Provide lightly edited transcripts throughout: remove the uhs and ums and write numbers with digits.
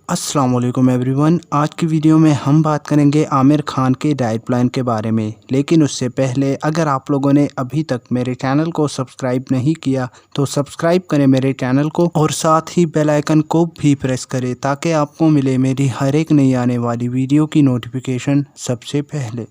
अस्सलाम वालेकुम एवरीवन। आज की वीडियो में हम बात करेंगे आमिर खान के डाइट प्लान के बारे में। लेकिन उससे पहले अगर आप लोगों ने अभी तक मेरे चैनल को सब्सक्राइब नहीं किया तो सब्सक्राइब करें मेरे चैनल को और साथ ही बेल आइकन को भी प्रेस करें ताकि आपको मिले मेरी हर एक नई आने वाली वीडियो की नोटिफिकेशन सबसे पहले।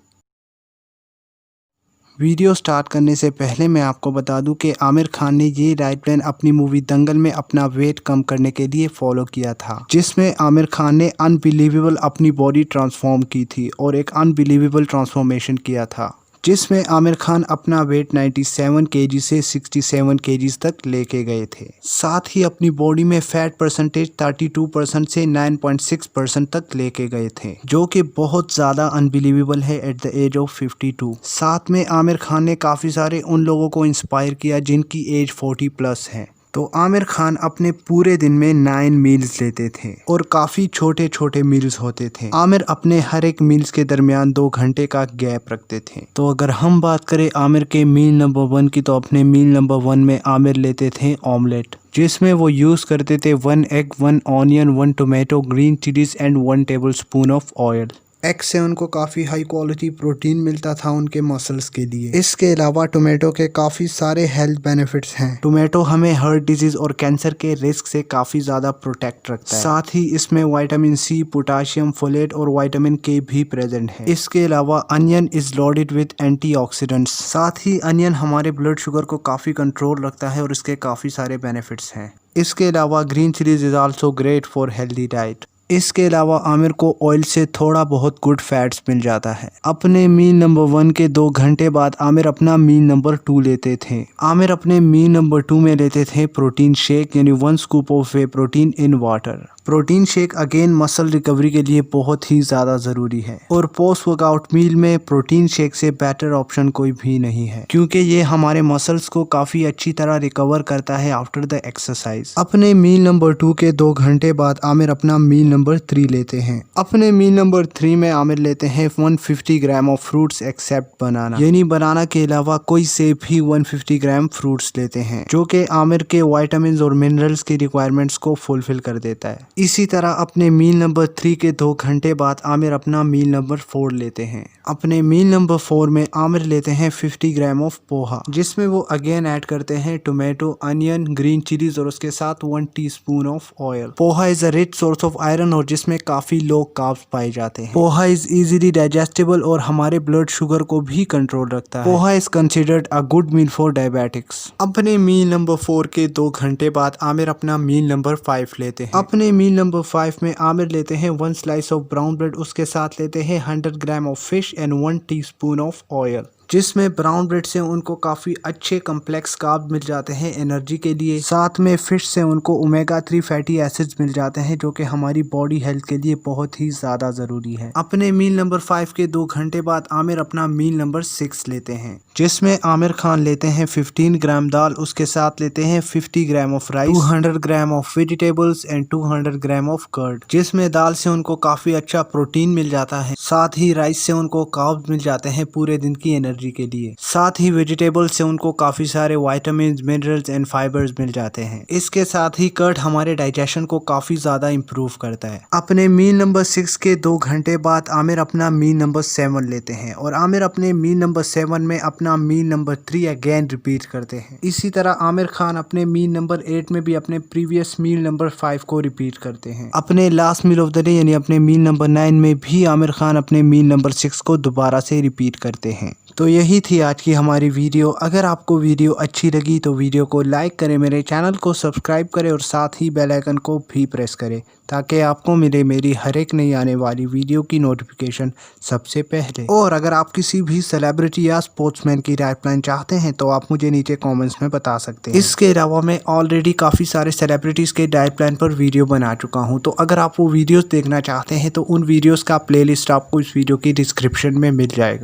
वीडियो स्टार्ट करने से पहले मैं आपको बता दूं कि आमिर खान ने ये डाइट प्लान अपनी मूवी दंगल में अपना वेट कम करने के लिए फॉलो किया था, जिसमें आमिर खान ने अनबिलीवेबल अपनी बॉडी ट्रांसफॉर्म की थी और एक अनबिलीवेबल ट्रांसफॉर्मेशन किया था, जिसमें आमिर खान अपना वेट 97 केजी से 67 केजीज तक लेके गए थे। साथ ही अपनी बॉडी में फैट परसेंटेज 32% से 9.6% तक लेके गए थे, जो कि बहुत ज़्यादा अनबिलीवेबल है एट द एज ऑफ 52। साथ में आमिर खान ने काफ़ी सारे उन लोगों को इंस्पायर किया जिनकी एज 40+ है। तो आमिर खान अपने पूरे दिन में 9 मील्स लेते थे और काफ़ी छोटे छोटे मील्स होते थे। आमिर अपने हर एक मील्स के दरमियान 2 घंटे का गैप रखते थे। तो अगर हम बात करें आमिर के मील नंबर 1 की, तो अपने मील नंबर 1 में आमिर लेते थे ऑमलेट, जिसमें वो यूज़ करते थे 1 egg, 1 onion, 1 tomato, green chillies and 1 table spoon of oil. Egg से उनको काफ़ी हाई क्वालिटी प्रोटीन मिलता था उनके मसल्स के लिए। इसके अलावा टोमेटो के काफ़ी सारे हेल्थ बेनिफिट्स हैं। टोमेटो हमें हार्ट डिजीज और कैंसर के रिस्क से काफ़ी ज़्यादा प्रोटेक्ट रखता है। साथ ही इसमें विटामिन सी, पोटाशियम, फोलेट और विटामिन के भी प्रेजेंट है। इसके अलावा onion is loaded with antioxidants. साथ ही अनियन हमारे ब्लड शुगर को काफ़ी कंट्रोल रखता है और इसके काफ़ी सारे बेनिफिट्स हैं। इसके अलावा green chillies is also great for healthy diet. इसके अलावा आमिर को ऑयल से थोड़ा बहुत गुड फैट्स मिल जाता है। अपने मील नंबर 1 के 2 घंटे बाद आमिर अपना मील नंबर 2 लेते थे। आमिर अपने मील नंबर 2 में लेते थे प्रोटीन शेक, यानी 1 scoop of way protein in water. Protein shake again muscle recovery के लिए बहुत ही ज़्यादा ज़रूरी है और पोस्ट वर्कआउट मील में प्रोटीन शेक से बेटर ऑप्शन कोई भी नहीं है, क्योंकि ये हमारे मसल्स को काफ़ी अच्छी तरह रिकवर करता है आफ्टर द एक्सरसाइज। अपने मील नंबर 2 के 2 घंटे बाद आमिर अपना मील नंबर 3 लेते हैं। अपने मील नंबर 3 में आमिर लेते हैं 150 ग्राम ऑफ फ्रूट्स एक्सेप्ट बनाना, यानी बनाना के अलावा कोई सेब भी 150 ग्राम फ्रूट्स लेते हैं, जो कि आमिर के विटामिन और मिनरल्स की रिक्वायरमेंट्स को फुलफिल कर देता है। इसी तरह अपने मील नंबर 3 के 2 घंटे बाद आमिर अपना मील नंबर 4 लेते हैं। अपने मील नंबर 4 में आमिर लेते हैं 50 ग्राम ऑफ पोहा, जिसमें वो अगेन ऐड करते हैं टोमेटो, अनियन, ग्रीन चिलीज और उसके साथ 1 teaspoon of oil. Poha is a rich source of iron और जिसमें काफी लो कार्ब्स पाए जाते हैं। पोहा इज इजीली डाइजेस्टेबल और हमारे ब्लड शुगर को भी कंट्रोल रखता है। Poha is considered a good meal for diabetics. अपने मील नंबर 4 के 2 घंटे बाद आमिर अपना मील नंबर 5 लेते हैं। अपने मील नंबर 5 में आमिर लेते हैं 1 स्लाइस ऑफ ब्राउन ब्रेड, उसके साथ लेते हैं 100 gram of fish and 1 teaspoon of oil, जिसमें ब्राउन ब्रेड से उनको काफ़ी अच्छे कम्प्लेक्स कार्ब मिल जाते हैं एनर्जी के लिए। साथ में फिश से उनको ओमेगा 3 फैटी एसिड्स मिल जाते हैं, जो कि हमारी बॉडी हेल्थ के लिए बहुत ही ज़्यादा ज़रूरी है। अपने मील नंबर 5 के 2 घंटे बाद आमिर अपना मील नंबर 6 लेते हैं, जिसमें आमिर खान लेते हैं 15 ग्राम दाल, उसके साथ लेते हैं 50 gram of rice, 200 gram of vegetables and 200 gram of curd, जिसमें दाल से उनको काफ़ी अच्छा प्रोटीन मिल जाता है। साथ ही राइस से उनको कार्ब्स मिल जाते हैं पूरे दिन की एनर्जी के लिए। साथ ही वेजिटेबल्स से उनको काफी सारे विटामिन्स, मिनरल्स एंड फाइबर्स मिल जाते हैं। इसके साथ ही कर्ड हमारे डाइजेशन को काफी ज्यादा इंप्रूव करता है। अपने मील नंबर 6 के 2 घंटे बाद आमिर अपना मील नंबर 7 लेते हैं और आमिर अपने मील नंबर 7 में अपना मील नंबर 3 अगेन रिपीट करते हैं। इसी तरह आमिर खान अपने मील नंबर 8 में भी अपने प्रीवियस मील नंबर 5 को रिपीट करते हैं। अपने last meal of the day यानी अपने मील नंबर 9 में भी आमिर खान अपने मील नंबर 6 को दोबारा से रिपीट करते हैं। तो यही थी आज की हमारी वीडियो। अगर आपको वीडियो अच्छी लगी तो वीडियो को लाइक करें, मेरे चैनल को सब्सक्राइब करें और साथ ही बेल आइकन को भी प्रेस करें ताकि आपको मिले मेरी हर एक नई आने वाली वीडियो की नोटिफिकेशन सबसे पहले। और अगर आप किसी भी सेलिब्रिटी या स्पोर्ट्समैन की डाइट प्लान चाहते हैं तो आप मुझे नीचे कमेंट्स में बता सकते हैं। इसके अलावा मैं ऑलरेडी काफ़ी सारे सेलिब्रिटीज़ के डाइट प्लान पर वीडियो बना चुका हूँ, तो अगर आप वो वीडियोज़ देखना चाहते हैं तो उन वीडियोज़ का प्लेलिस्ट आपको इस वीडियो की डिस्क्रिप्शन में मिल जाएगा।